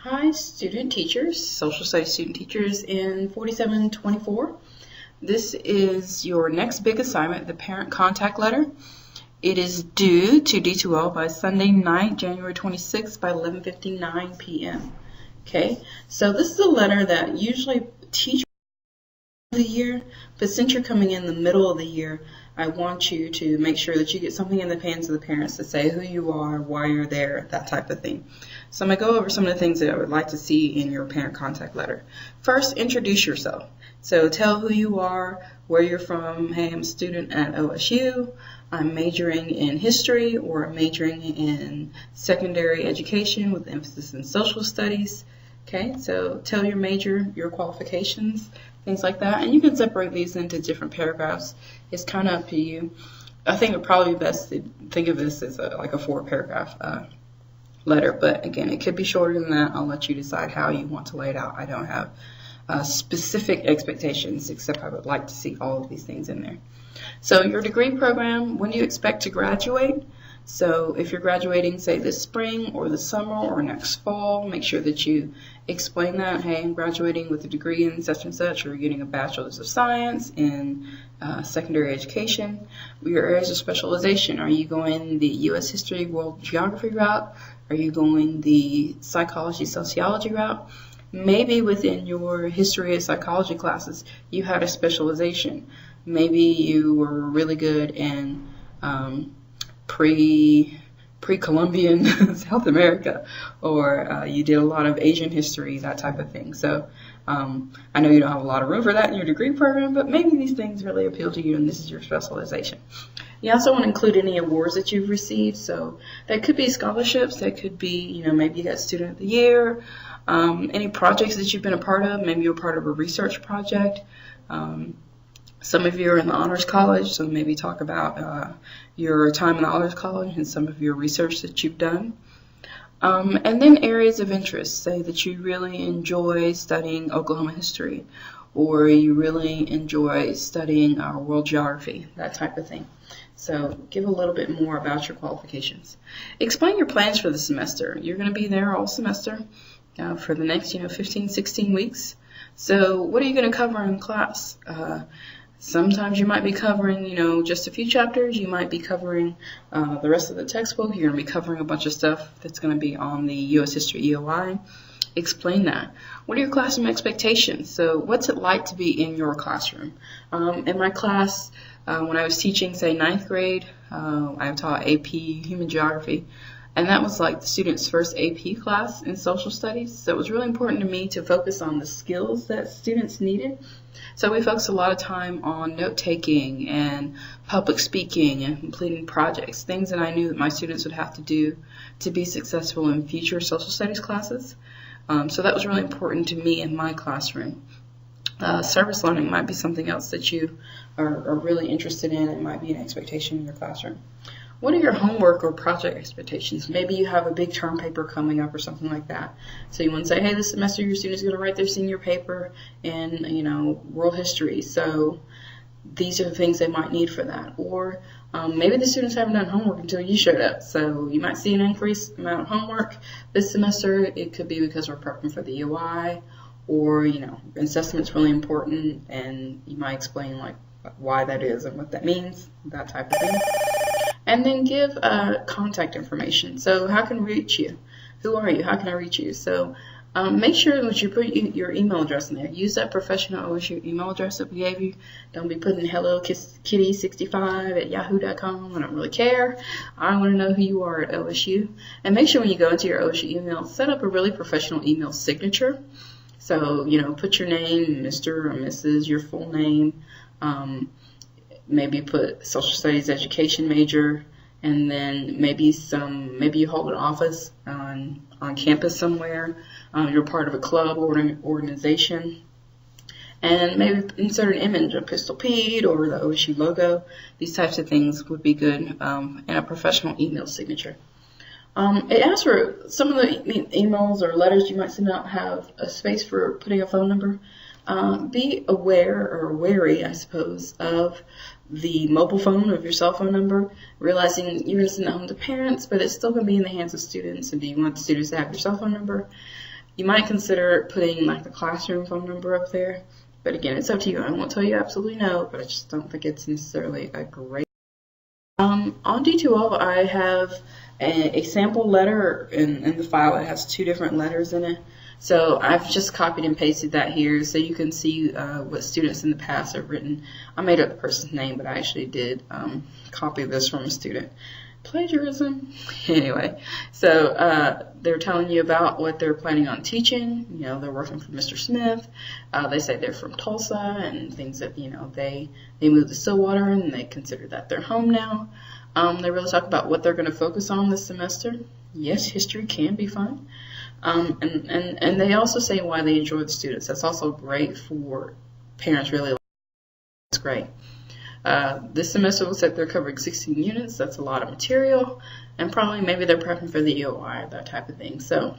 Hi, student teachers, social studies student teachers in 4724. This is your next big assignment, the parent contact letter. It is due to D2L by Sunday night, January 26th by 11:59 p.m. Okay, so this is a letter that usually teachers the year, but since you're coming in the middle of the year, I want you to make sure that you get something in the hands of the parents to say who you are, why you're there, that type of thing. So I'm going to go over some of the things that I would like to see in your parent contact letter. First, introduce yourself. So tell who you are, where you're from. Hey, I'm a student at OSU. I'm majoring in history, or I'm majoring in secondary education with emphasis in social studies. Okay, so tell your major, your qualifications, things like that. And you can separate these into different paragraphs. It's kind of up to you. I think it would probably be best to think of this as like a 4-paragraph letter. But again, it could be shorter than that. I'll let you decide how you want to lay it out. I don't have specific expectations, except I would like to see all of these things in there. So your degree program, when do you expect to graduate? So if you're graduating, say, this spring or the summer or next fall, make sure that you explain that. Hey, I'm graduating with a degree in such and such, or you're getting a bachelor's of science in secondary education. Your areas of specialization, are you going the U.S. history, world geography route? Are you going the psychology, sociology route? Maybe within your history and psychology classes, you had a specialization. Maybe you were really good in pre-Columbian South America, or you did a lot of Asian history, that type of thing. So I know you don't have a lot of room for that in your degree program, but maybe these things really appeal to you and this is your specialization. You also want to include any awards that you've received. So that could be scholarships, that could be, maybe you got Student of the Year, any projects that you've been a part of. Maybe you're part of a research project. Some of you are in the Honors College, so maybe talk about your time in the Honors College and some of your research that you've done. And then areas of interest. Say that you really enjoy studying Oklahoma history, or you really enjoy studying world geography, that type of thing. So give a little bit more about your qualifications. Explain your plans for the semester. You're going to be there all semester for the next 15, 16 weeks. So what are you going to cover in class? Sometimes you might be covering, just a few chapters. You might be covering the rest of the textbook. You're going to be covering a bunch of stuff that's going to be on the U.S. History EOI. Explain that. What are your classroom expectations? So what's it like to be in your classroom? In my class, when I was teaching, say, 9th grade, I taught AP Human Geography. And that was like the students' first AP class in social studies. So it was really important to me to focus on the skills that students needed. So we focused a lot of time on note-taking and public speaking and completing projects, things that I knew that my students would have to do to be successful in future social studies classes. So that was really important to me in my classroom. Service learning might be something else that you are really interested in. It might be an expectation in your classroom. What are your homework or project expectations? Maybe you have a big term paper coming up or something like that. So you want to say, hey, this semester your student's going to write their senior paper in, world history. So these are the things they might need for that. Or maybe the students haven't done homework until you showed up. So you might see an increased amount of homework this semester. It could be because we're prepping for the EOI, or, assessment's really important, and you might explain like why that is and what that means, that type of thing. And then give contact information. So how can I reach you? Who are you? How can I reach you? So make sure that you put your email address in there. Use that professional OSU email address that we gave you. Don't be putting hellokitty65@yahoo.com. I don't really care. I want to know who you are at OSU. And make sure when you go into your OSU email, set up a really professional email signature. So, put your name, Mr. or Mrs., your full name. Maybe put social studies education major, and then maybe you hold an office on campus somewhere. You're part of a club or an organization, and maybe insert an image of Pistol Pete or the OSU logo. These types of things would be good in a professional email signature. It asks for some of the emails or letters you might send out have a space for putting a phone number. Be aware or wary, I suppose, of the mobile phone of your cell phone number, realizing you're going to send that home to parents, but it's still going to be in the hands of students. And do you want the students to have your cell phone number? You might consider putting like the classroom phone number up there, but again, it's up to you. I won't tell you absolutely no, but I just don't think it's necessarily a great. On D2L, I have a sample letter in the file. It has 2 different letters in it. So I've just copied and pasted that here so you can see what students in the past have written. I made up the person's name, but I actually did copy this from a student. Plagiarism. Anyway, so they're telling you about what they're planning on teaching. You know, they're working for Mr. Smith. They say they're from Tulsa and things that, you know, they moved to Stillwater and they consider that their home now. They really talk about what they're going to focus on this semester. Yes, history can be fun. And they also say why they enjoy the students. That's also great for parents, really. It's great. This semester looks like they're covering 16 units. That's a lot of material, and probably maybe they're prepping for the EOI, that type of thing. So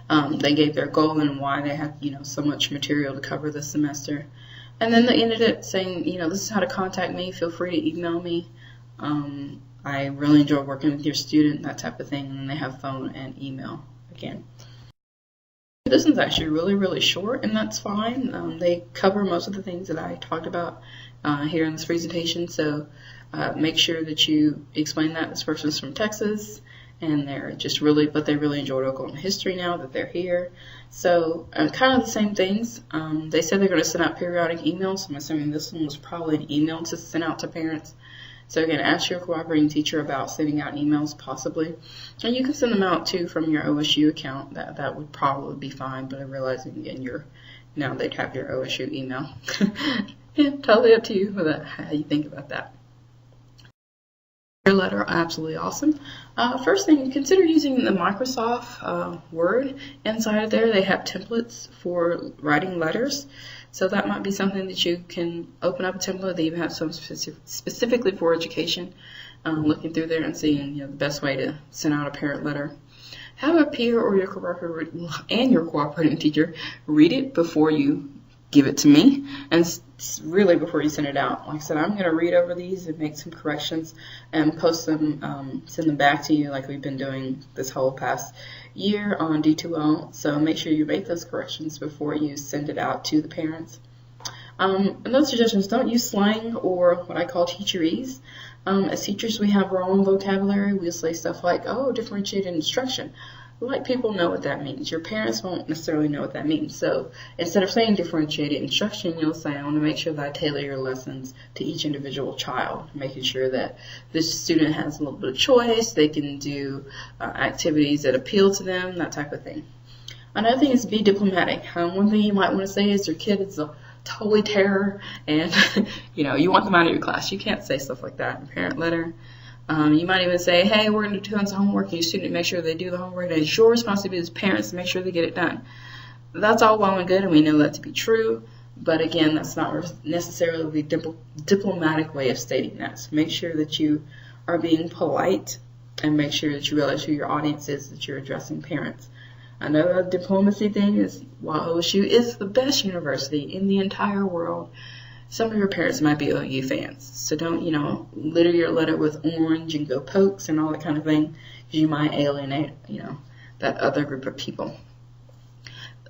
they gave their goal and why they have, you know, so much material to cover this semester. And then they ended it saying, you know, this is how to contact me. Feel free to email me. I really enjoy working with your student, that type of thing. And then they have phone and email again. This one's actually really, really short, and that's fine. They cover most of the things that I talked about here in this presentation, so make sure that you explain that this person's from Texas, and they're just really, but they really enjoyed Oklahoma history now that they're here. So kind of the same things. They said they're going to send out periodic emails, so I'm assuming this one was probably an email to send out to parents. So again, ask your cooperating teacher about sending out emails possibly. And you can send them out too from your OSU account. That would probably be fine, but I realize again now they'd have your OSU email. Yeah, totally up to you with how you think about that. Your letter, absolutely awesome. First thing, consider using the Microsoft Word. Inside of there, they have templates for writing letters. So that might be something that you can open up a template. They even have some specifically for education. Looking through there and seeing, you know, the best way to send out a parent letter. Have a peer or your cooperating teacher read it before you give it to me, and really before you send it out. Like I said, I'm going to read over these and make some corrections and post them, send them back to you like we've been doing this whole past year on D2L. So make sure you make those corrections before you send it out to the parents. Another suggestion is don't use slang or what I call teacherese. As teachers, we have our own vocabulary. We'll say stuff like, oh, differentiated instruction. Like people know what that means. Your parents won't necessarily know what that means. So instead of saying differentiated instruction, you'll say, I want to make sure that I tailor your lessons to each individual child, making sure that this student has a little bit of choice. They can do activities that appeal to them, that type of thing. Another thing is be diplomatic. One thing you might want to say is your kid is a totally terror, and you know, you want them out of your class. You can't say stuff like that in a parent letter. You might even say, hey, we're going to do tons of homework, and your student make sure they do the homework, and it's your responsibility as parents to make sure they get it done. That's all well and good, and we know that to be true, but again, that's not necessarily the diplomatic way of stating that. So make sure that you are being polite, and make sure that you realize who your audience is, that you're addressing parents. Another diplomacy thing is, while OSU is the best university in the entire world, some of your parents might be OU fans. So don't, you know, litter your letter with orange and go Pokes and all that kind of thing, because you might alienate, you know, that other group of people.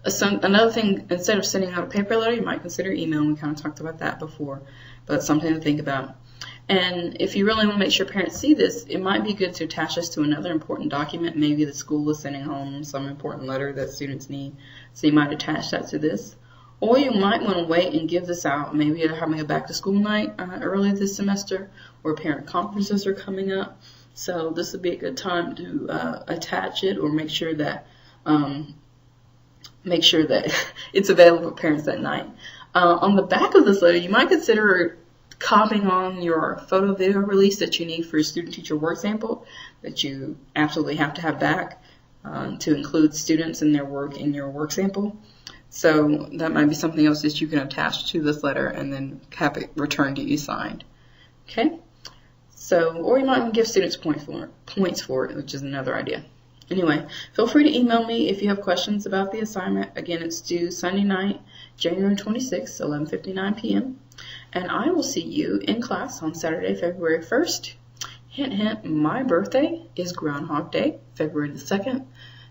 Another thing, instead of sending out a paper letter, you might consider email. We kind of talked about that before, but it's something to think about. And if you really want to make sure parents see this, it might be good to attach this to another important document. Maybe the school is sending home some important letter that students need, so you might attach that to this. Or you might want to wait and give this out. Maybe you're having a back-to-school night early this semester, or parent conferences are coming up. So this would be a good time to attach it, or make sure that it's available for parents that night. On the back of this letter, you might consider copying on your photo video release that you need for your student-teacher work sample that you absolutely have to have back to include students and their work in your work sample. So that might be something else that you can attach to this letter and then have it returned to you signed. Okay? So, or you might want to give students points for it, which is another idea. Anyway, feel free to email me if you have questions about the assignment. Again, it's due Sunday night, January 26th, 11:59 p.m. And I will see you in class on Saturday, February 1st. Hint, hint, my birthday is Groundhog Day, February the 2nd.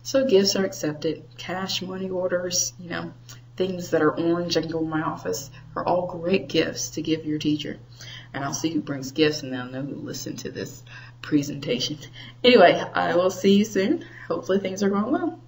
So gifts are accepted. Cash, money orders, things that are orange and go in my office are all great gifts to give your teacher. And I'll see who brings gifts, and they'll know who listened to this presentation. Anyway, I will see you soon. Hopefully things are going well.